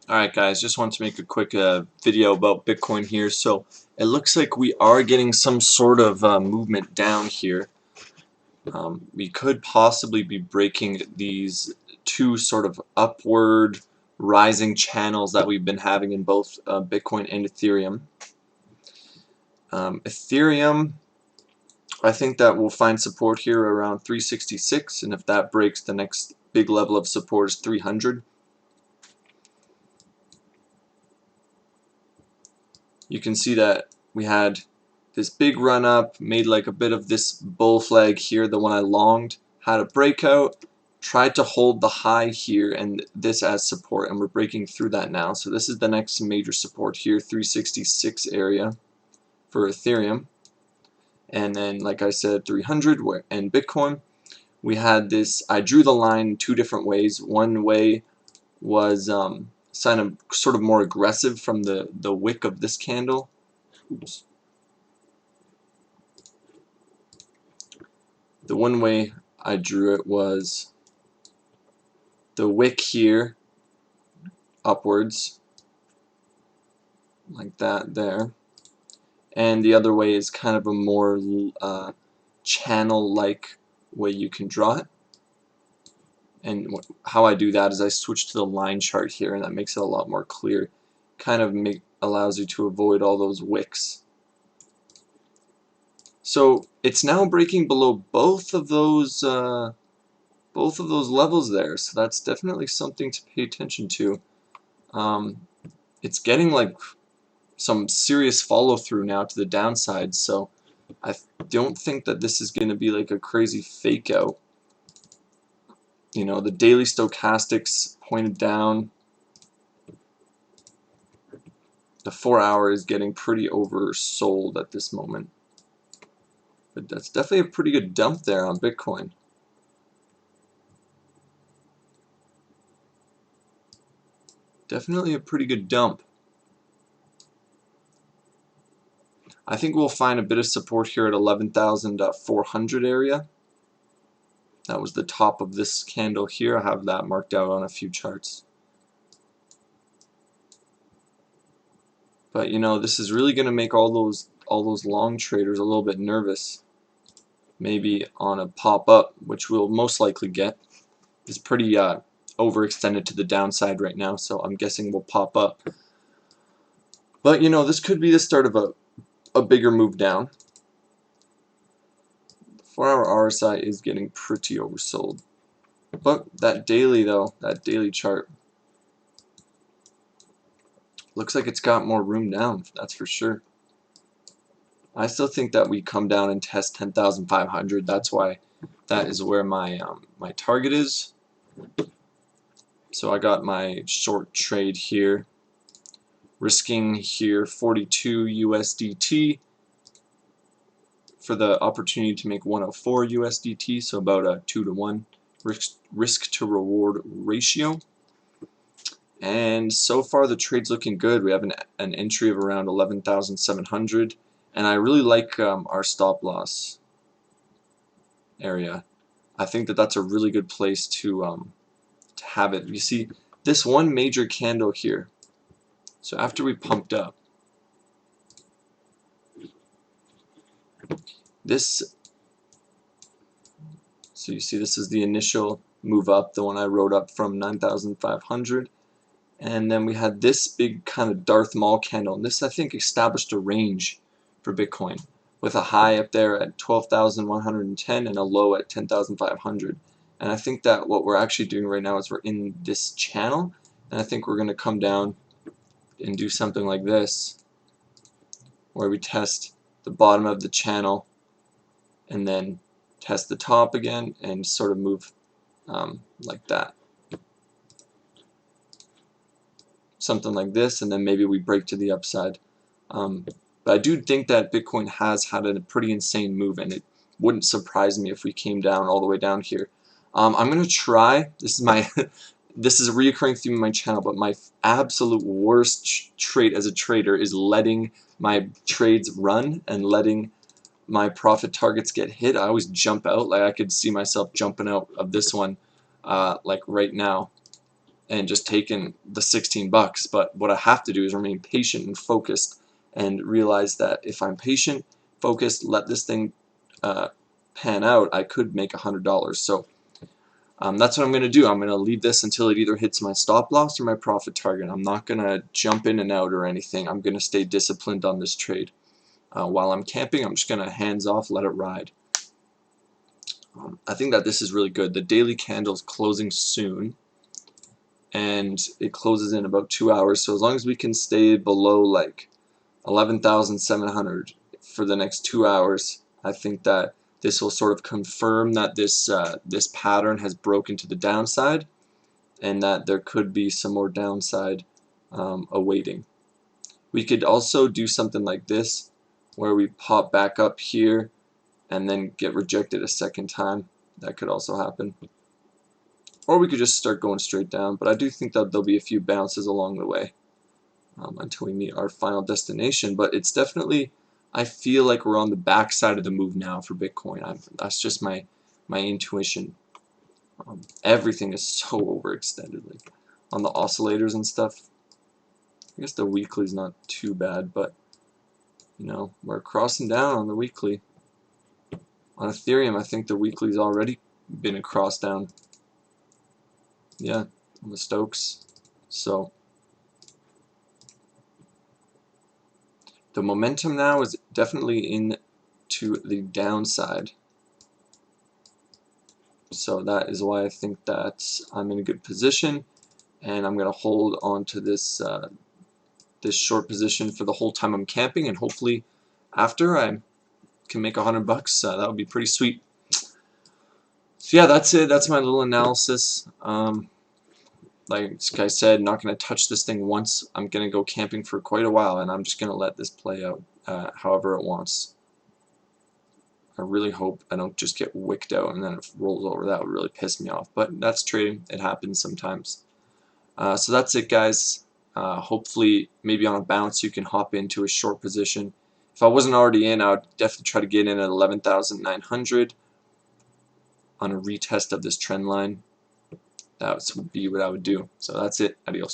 Alright guys, just want to make a quick video about Bitcoin here. So it looks like we are getting some sort of movement down here. We could possibly be breaking these two sort of upward rising channels that we've been having in both Bitcoin and Ethereum. Ethereum, I think that we'll find support here around 366, and if that breaks, the next big level of support is 300. You can see that we had this big run up, made like a bit of this bull flag here, the one I longed, had a breakout, tried to hold the high here and this as support, and we're breaking through that now. So this is the next major support here, 366 area for Ethereum. And then, like I said, 300 and Bitcoin. We had this, I drew the line two different ways. One way was sort of more aggressive from the wick of this candle. Oops. The one way I drew it was the wick here upwards like that there, and the other way is kind of a more channel like way you can draw it. And how I do that is I switch to the line chart here, and that makes it a lot more clear. Kind of allows you to avoid all those wicks. So it's now breaking below both of those levels there, so that's definitely something to pay attention to. It's getting like some serious follow through now to the downside, so I don't think that this is going to be like a crazy fake out. You know, the daily stochastics pointed down. The 4-hour is getting pretty oversold at this moment. But that's definitely a pretty good dump there on Bitcoin. Definitely a pretty good dump. I think we'll find a bit of support here at 11,400 area. That was the top of this candle here. I have that marked out on a few charts. But you know, this is really going to make all those long traders a little bit nervous. Maybe on a pop up, which we'll most likely get. It's pretty overextended to the downside right now, so I'm guessing we'll pop up. But you know, this could be the start of a bigger move down. The 4-hour RSI is getting pretty oversold. But that daily though, that daily chart, looks like it's got more room down, that's for sure. I still think that we come down and test 10,500. That's why that is where my my target is. So I got my short trade here, risking here 42 USDT for the opportunity to make 104 USDT, so about a 2-to-1 risk to reward ratio. And so far the trade's looking good. We have an entry of around 11,700, and I really like our stop loss area. I think that that's a really good place to have it. You see this one major candle here. So after we pumped up, so you see this is the initial move up, the one I wrote up from 9,500. And then we had this big kind of Darth Maul candle, and this I think established a range for Bitcoin with a high up there at 12,110 and a low at 10,500. And I think that what we're actually doing right now is we're in this channel, and I think we're going to come down and do something like this, where we test the bottom of the channel and then test the top again and sort of move like that. Something like this, and then maybe we break to the upside. But I do think that Bitcoin has had a pretty insane move, and it wouldn't surprise me if we came down all the way down here. I'm gonna try. This is my this is a reoccurring theme in my channel, but my absolute worst trait as a trader is letting my trades run and letting my profit targets get hit. I always jump out. Like I could see myself jumping out of this one like right now. and just taken the 16 bucks. But what I have to do is remain patient and focused, and realize that if I'm patient, focused, let this thing pan out, I could make $100. So that's what I'm going to do. I'm going to leave this until it either hits my stop loss or my profit target. I'm not going to jump in and out or anything. I'm going to stay disciplined on this trade. While I'm camping, I'm just going to hands off, let it ride. I think that this is really good. The daily candle is closing soon, and it closes in about 2 hours. So as long as we can stay below like 11,700 for the next 2 hours, I think that this will sort of confirm that this this pattern has broken to the downside, and that there could be some more downside awaiting. We could also do something like this, where we pop back up here and then get rejected a second time. That could also happen. Or we could just start going straight down, but I do think that there'll be a few bounces along the way until we meet our final destination. But it's definitely, I feel like we're on the backside of the move now for Bitcoin. That's just my intuition. Everything is so overextended, like on the oscillators and stuff. I guess the weekly's not too bad, but you know, we're crossing down on the weekly. On Ethereum, I think the weekly's already been a cross down. Yeah, on the Stokes. So the momentum now is definitely in to the downside. So that is why I think that I'm in a good position, and I'm going to hold on to this this short position for the whole time I'm camping, and hopefully after I can make $100. That would be pretty sweet. So yeah, that's it. That's my little analysis. Like I said, not going to touch this thing once. I'm going to go camping for quite a while, and I'm just going to let this play out however it wants. I really hope I don't just get wicked out and then it rolls over. That would really piss me off. But that's trading. It happens sometimes. So that's it, guys. Hopefully, maybe on a bounce, you can hop into a short position. If I wasn't already in, I would definitely try to get in at 11,900 on a retest of this trend line. That would be what I would do. So that's it. Adios.